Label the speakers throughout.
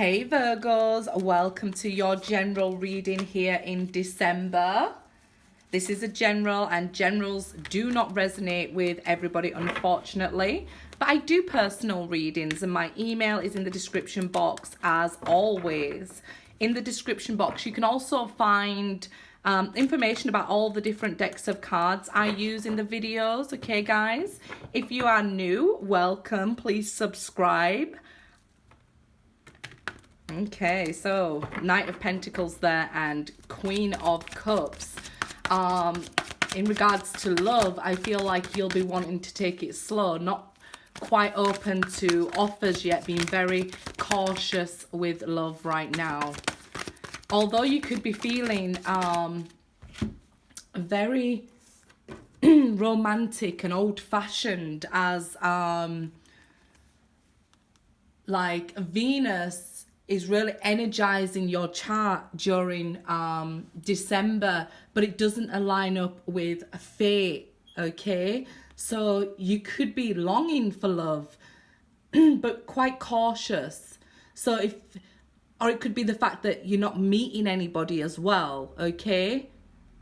Speaker 1: Hey Virgos, welcome to your general reading here in December. This is a general and generals do not resonate with everybody, unfortunately. But I do personal readings and my email is in the description box as always. In the description box, you can also find information about all the different decks of cards I use in the videos. Okay, guys? If you are new, welcome. Please subscribe. Okay, so Knight of Pentacles there and Queen of Cups. In regards to love, I feel like you'll be wanting to take it slow, not quite open to offers yet, being very cautious with love right now. Although you could be feeling very romantic and old-fashioned as like Venus is really energizing your chart during December, but it doesn't align up with fate, okay? So you could be longing for love, but quite cautious. So or it could be the fact that you're not meeting anybody as well, okay?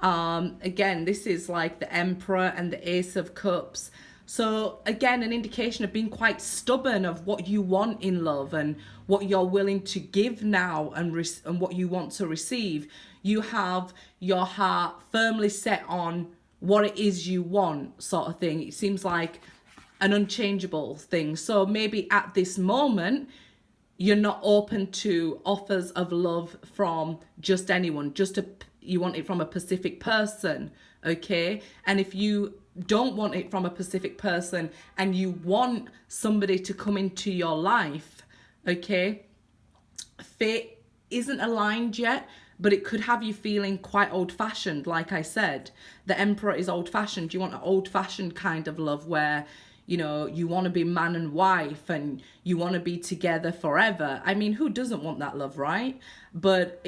Speaker 1: Again, this is like the Emperor and the Ace of Cups. So again, an indication of being quite stubborn of what you want in love and what you're willing to give now and what you want to receive. You have your heart firmly set on what it is you want, sort of thing. It seems like an unchangeable thing. So maybe at this moment, you're not open to offers of love from just anyone, you want it from a specific person, okay? And if you don't want it from a specific person and you want somebody to come into your life, okay, fate isn't aligned yet, but it could have you feeling quite old-fashioned. Like I said, the Emperor is old-fashioned. You want an old-fashioned kind of love where, you know, you want to be man and wife and you want to be together forever. I mean, who doesn't want that love, right? But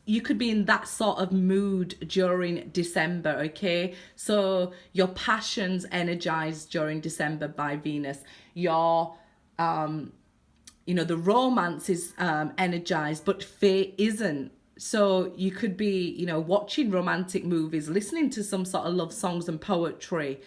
Speaker 1: you could be in that sort of mood during December, okay? So your passion's energized during December by Venus. Your, the romance is energized, but fate isn't. So you could be, watching romantic movies, listening to some sort of love songs and poetry,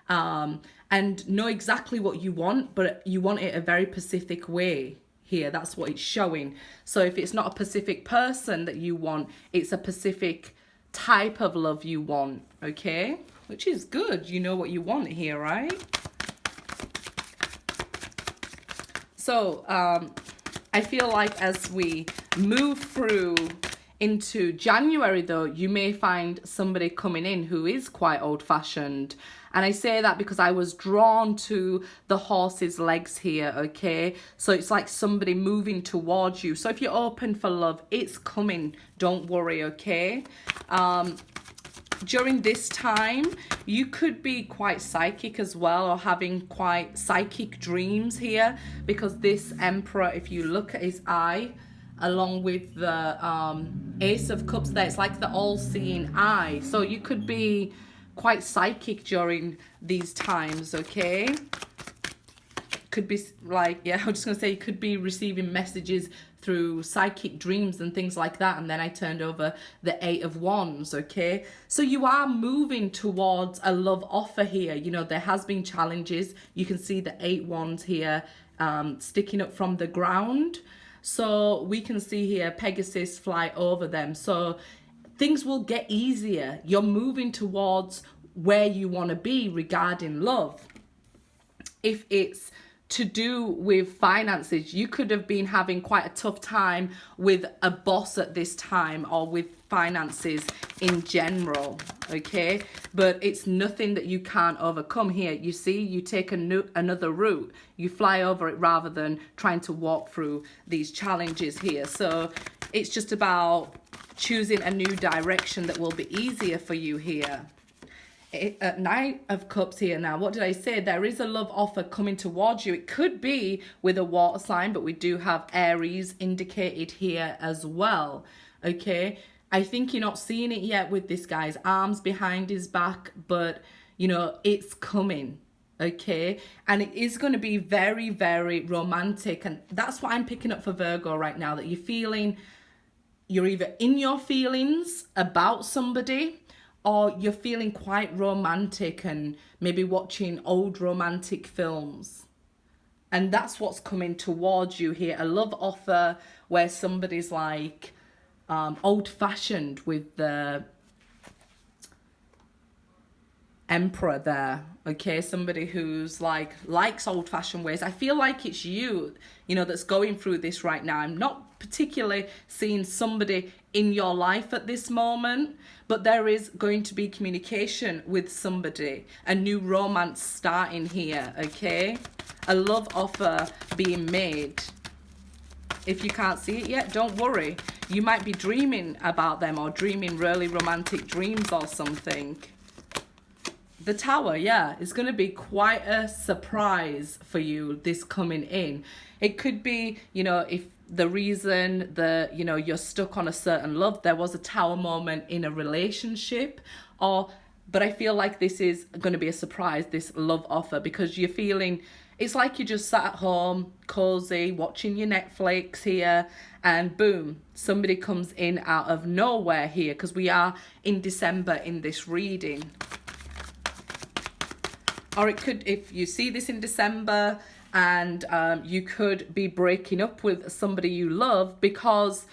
Speaker 1: and know exactly what you want, but you want it a very specific way. Here, that's what it's showing. So if it's not a specific person that you want, it's a specific type of love you want, okay? Which is good. You know what you want here, right? So I feel like as we move through into January, though, you may find somebody coming in who is quite old-fashioned. And I say that because I was drawn to the horse's legs here, okay? So it's like somebody moving towards you. So if you're open for love, it's coming. Don't worry, okay? During this time, you could be quite psychic as well, or having quite psychic dreams here, because this Emperor, if you look at his eye, along with the Ace of Cups there, it's like the all-seeing eye. So you could be quite psychic during these times, okay? Could be like, yeah, I was just gonna say, you could be receiving messages through psychic dreams and things like that. And then I turned over the Eight of Wands, okay? So you are moving towards a love offer here. There has been challenges. You can see the Eight Wands here sticking up from the ground. So we can see here Pegasus fly over them. So things will get easier. You're moving towards where you want to be regarding love. If it's to do with finances, you could have been having quite a tough time with a boss at this time, or with finances in general, okay? But it's nothing that you can't overcome here. You see, you take another route. You fly over it rather than trying to walk through these challenges here. So it's just about choosing a new direction that will be easier for you here. Knight of Cups here now. What did I say? There is a love offer coming towards you. It could be with a water sign, but we do have Aries indicated here as well, okay? I think you're not seeing it yet with this guy's arms behind his back, but, it's coming. Okay, and it is going to be very, very romantic, and that's what I'm picking up for Virgo right now, that you're either in your feelings about somebody, or you're feeling quite romantic and maybe watching old romantic films. And that's what's coming towards you here. A love offer where somebody's like old fashioned with the Emperor there. Okay, somebody who's like likes old fashioned ways. I feel like it's you, that's going through this right now. I'm not particularly seeing somebody in your life at this moment, but there is going to be communication with somebody, a new romance starting here. Okay, a love offer being made. If you can't see it yet, don't worry. You might be dreaming about them, or dreaming really romantic dreams or something. The Tower, yeah, is going to be quite a surprise for you, this coming in. It could be, if the reason that, you're stuck on a certain love, there was a Tower moment in a relationship, but I feel like this is going to be a surprise, this love offer, because you're feeling, it's like you just sat at home, cozy, watching your Netflix here, and boom, somebody comes in out of nowhere here, because we are in December in this reading. Or it could, if you see this in December, and you could be breaking up with somebody you love because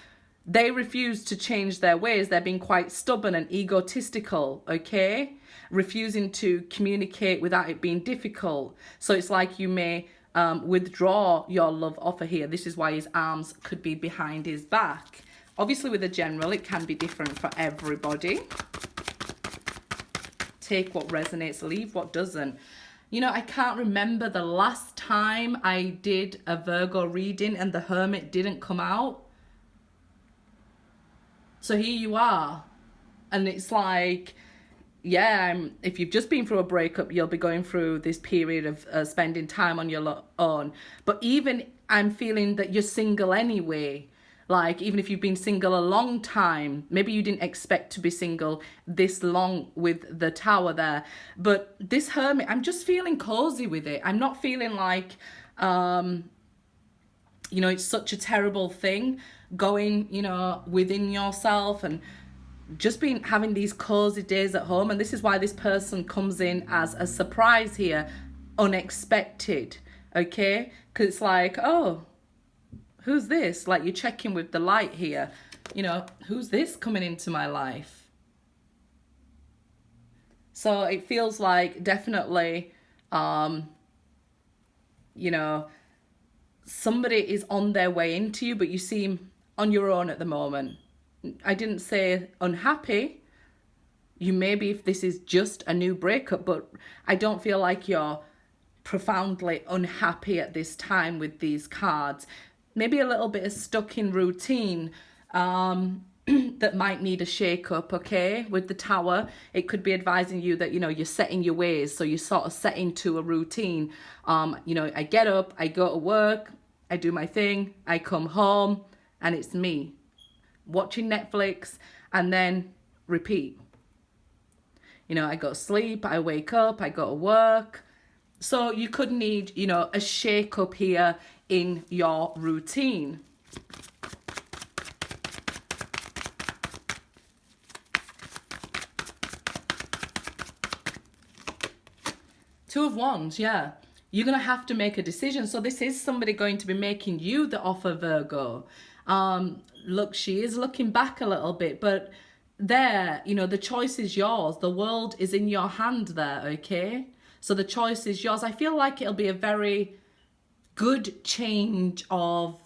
Speaker 1: they refuse to change their ways. They're being quite stubborn and egotistical, okay? Refusing to communicate without it being difficult. So it's like you may withdraw your love offer here. This is why his arms could be behind his back. Obviously with a general, it can be different for everybody. Take what resonates, leave what doesn't. I can't remember the last time I did a Virgo reading and the Hermit didn't come out. So here you are. And it's like, yeah, if you've just been through a breakup, you'll be going through this period of spending time on your own. But even I'm feeling that you're single anyway. Like, even if you've been single a long time, maybe you didn't expect to be single this long with the Tower there. But this Hermit, I'm just feeling cozy with it. I'm not feeling like, it's such a terrible thing going, within yourself and just having these cozy days at home. And this is why this person comes in as a surprise here, unexpected, okay? Because it's like, oh, who's this? Like, you're checking with the light here. Who's this coming into my life? So it feels like definitely, somebody is on their way into you, but you seem on your own at the moment. I didn't say unhappy. You maybe, if this is just a new breakup, but I don't feel like you're profoundly unhappy at this time with these cards. Maybe a little bit of stuck in routine that might need a shake up, okay? With the Tower, it could be advising you that, you're setting your ways. So you sort of set into a routine. I get up, I go to work, I do my thing, I come home, and it's me watching Netflix and then repeat. I go to sleep, I wake up, I go to work. So you could need, a shake up here in your routine. Two of Wands, yeah. You're going to have to make a decision. So this is somebody going to be making you the offer, Virgo. Look, she is looking back a little bit, but there, the choice is yours. The world is in your hand there, okay? So the choice is yours. I feel like it'll be a very good change of,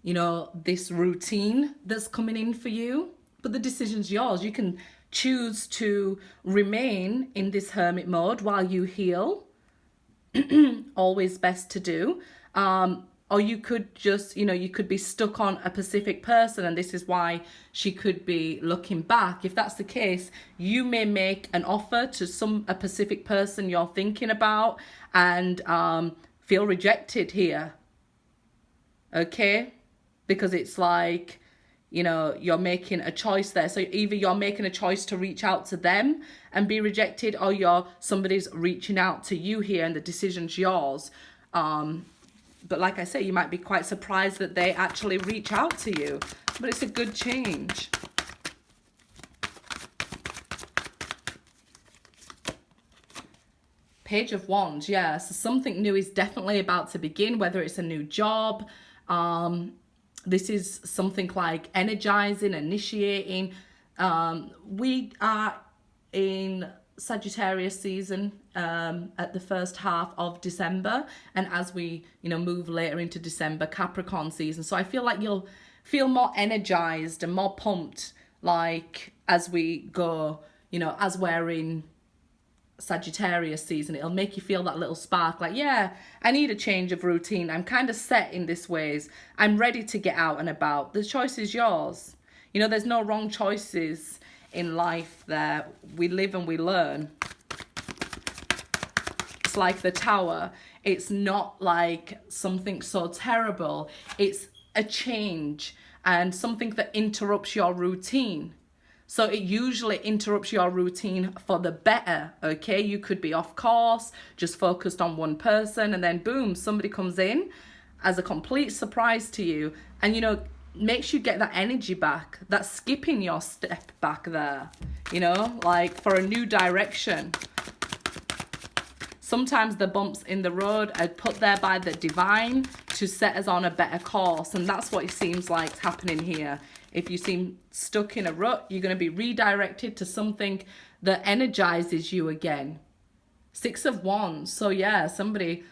Speaker 1: this routine that's coming in for you. But the decision's yours. You can choose to remain in this hermit mode while you heal. Always best to do. Or you could just, you could be stuck on a specific person, and this is why she could be looking back. If that's the case, you may make an offer to a specific person you're thinking about and feel rejected here. Okay? Because it's like, you're making a choice there. So either you're making a choice to reach out to them and be rejected, or somebody's reaching out to you here and the decision's yours. But like I say, you might be quite surprised that they actually reach out to you. But it's a good change. Page of Wands, yeah. So something new is definitely about to begin, whether it's a new job. This is something like energizing, initiating. We are in Sagittarius season at the first half of December, and as we move later into December, Capricorn season. So I feel like you'll feel more energized and more pumped, like as we go, as we're in Sagittarius season. It'll make you feel that little spark, like, yeah, I need a change of routine. I'm kind of set in this ways. I'm ready to get out and about. The choice is yours. There's no wrong choices in life there. We live and we learn. It's like the Tower. It's not like something so terrible. It's a change and something that interrupts your routine. So it usually interrupts your routine for the better, okay? You could be off course, just focused on one person, and then boom, somebody comes in as a complete surprise to you, and makes you get that energy back, that skipping your step back there, like for a new direction. Sometimes the bumps in the road are put there by the divine to set us on a better course, and that's what it seems like is happening here. If you seem stuck in a rut, you're going to be redirected to something that energizes you again. 6 of Wands. So yeah, somebody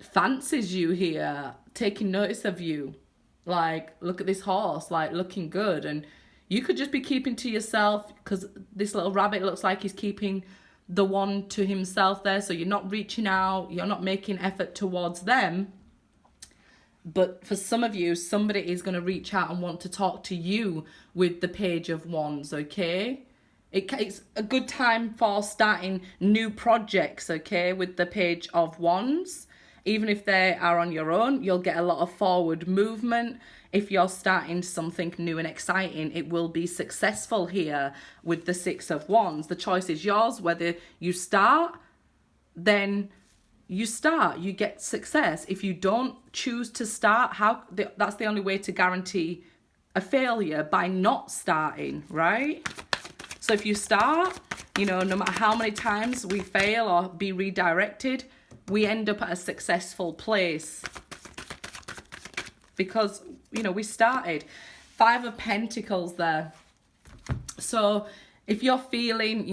Speaker 1: fancies you here, taking notice of you. Like, look at this horse, like looking good. And you could just be keeping to yourself, because this little rabbit looks like he's keeping the one to himself there. So you're not reaching out, you're not making effort towards them. But for some of you, somebody is going to reach out and want to talk to you with the Page of Wands, okay? It's a good time for starting new projects, okay, with the Page of Wands. Even if they are on your own, you'll get a lot of forward movement. If you're starting something new and exciting, it will be successful here with the 6 of Wands. The choice is yours. Whether you start, then you start, you get success. If you don't choose to start, that's the only way to guarantee a failure, by not starting, right? So if you start, no matter how many times we fail or be redirected, we end up at a successful place because we started. 5 of Pentacles there. So if you're feeling,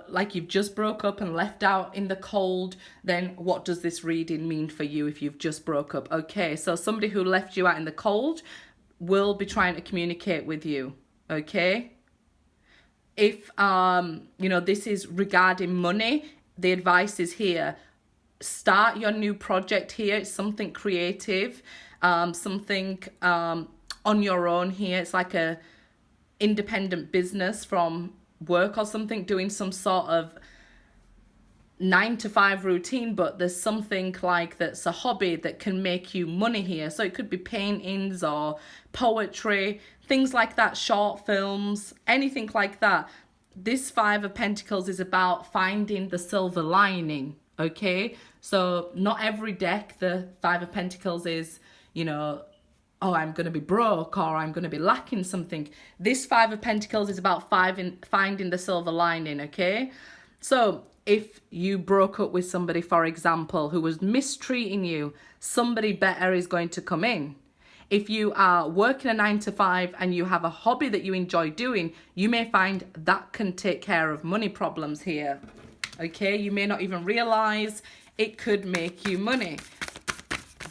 Speaker 1: like you've just broke up and left out in the cold, then what does this reading mean for you if you've just broke up? Okay, so somebody who left you out in the cold will be trying to communicate with you, okay? If, this is regarding money, the advice is here. Start your new project here. It's something creative, something on your own here. It's like a independent business from work or something, doing some sort of 9-to-5 routine, but there's something like that's a hobby that can make you money here. So it could be paintings or poetry, things like that, short films, anything like that. This 5 of Pentacles is about finding the silver lining, okay? So not every deck, the 5 of Pentacles is, oh, I'm going to be broke or I'm going to be lacking something. This 5 of Pentacles is about finding the silver lining, okay? So if you broke up with somebody, for example, who was mistreating you, somebody better is going to come in. If you are working a 9-to-5 and you have a hobby that you enjoy doing, you may find that can take care of money problems here, okay? You may not even realize it could make you money.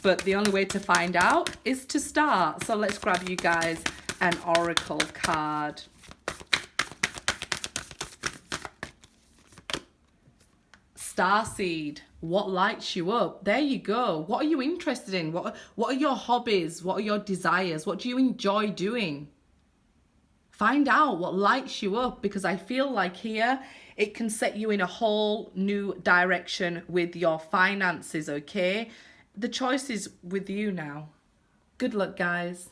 Speaker 1: But the only way to find out is to start. So let's grab you guys an oracle card. Starseed, what lights you up? There you go. What are you interested in? What are your hobbies? What are your desires? What do you enjoy doing? Find out what lights you up, because I feel like here it can set you in a whole new direction with your finances, okay? The choice is with you now. Good luck, guys.